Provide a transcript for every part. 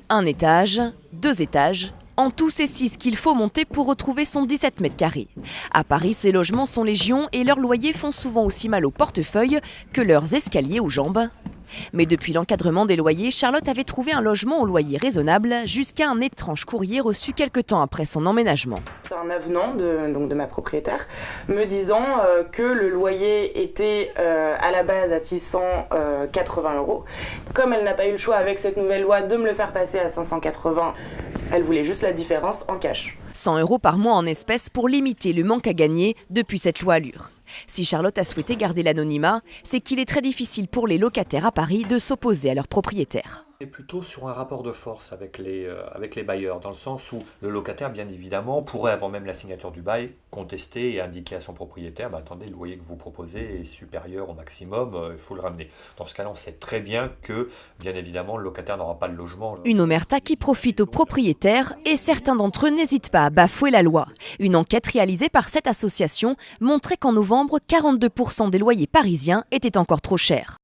Un étage, 2 étages. En tout, c'est 6 qu'il faut monter pour retrouver son 17 mètres carrés. À Paris, ces logements sont légion et leurs loyers font souvent aussi mal au portefeuille que leurs escaliers aux jambes. Mais depuis l'encadrement des loyers, Charlotte avait trouvé un logement au loyer raisonnable jusqu'à un étrange courrier reçu quelque temps après son emménagement. Un avenant de ma propriétaire me disant que le loyer était à la base à 680 €. Comme elle n'a pas eu le choix avec cette nouvelle loi de me le faire passer à 580, elle voulait juste la différence en cash. 100 € par mois en espèces pour limiter le manque à gagner depuis cette loi Allure. Si Charlotte a souhaité garder l'anonymat, c'est qu'il est très difficile pour les locataires à Paris de s'opposer à leurs propriétaires. Et plutôt sur un rapport de force avec les bailleurs, dans le sens où le locataire, bien évidemment, pourrait, avant même la signature du bail, contester et indiquer à son propriétaire attendez, le loyer que vous proposez est supérieur au maximum, il faut le ramener. Dans ce cas-là, on sait très bien que, bien évidemment, le locataire n'aura pas le logement. Une omerta qui profite aux propriétaires et certains d'entre eux n'hésitent pas à bafouer la loi. Une enquête réalisée par cette association montrait qu'en novembre, 42% des loyers parisiens étaient encore trop chers.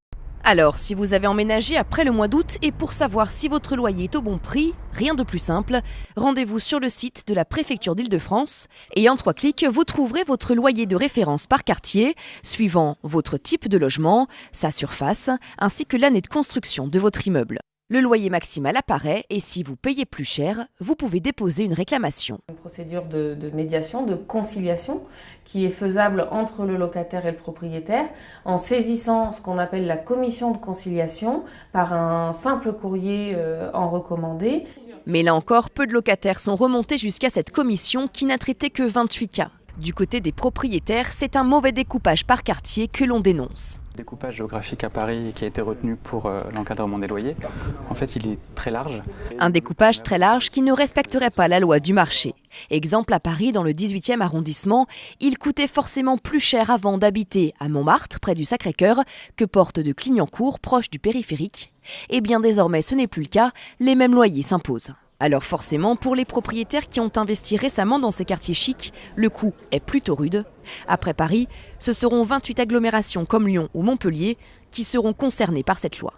Alors, si vous avez emménagé après le mois d'août et pour savoir si votre loyer est au bon prix, rien de plus simple, rendez-vous sur le site de la préfecture d'Île-de-France et en 3 clics, vous trouverez votre loyer de référence par quartier, suivant votre type de logement, sa surface, ainsi que l'année de construction de votre immeuble. Le loyer maximal apparaît et si vous payez plus cher, vous pouvez déposer une réclamation. Une procédure de médiation, de conciliation qui est faisable entre le locataire et le propriétaire en saisissant ce qu'on appelle la commission de conciliation par un simple courrier en recommandé. Mais là encore, peu de locataires sont remontés jusqu'à cette commission qui n'a traité que 28 cas. Du côté des propriétaires, c'est un mauvais découpage par quartier que l'on dénonce. Le découpage géographique à Paris qui a été retenu pour l'encadrement des loyers, en fait il est très large. Un découpage très large qui ne respecterait pas la loi du marché. Exemple à Paris, dans le 18e arrondissement, il coûtait forcément plus cher avant d'habiter à Montmartre, près du Sacré-Cœur, que porte de Clignancourt, proche du périphérique. Et bien désormais ce n'est plus le cas, les mêmes loyers s'imposent. Alors forcément, pour les propriétaires qui ont investi récemment dans ces quartiers chics, le coût est plutôt rude. Après Paris, ce seront 28 agglomérations comme Lyon ou Montpellier qui seront concernées par cette loi.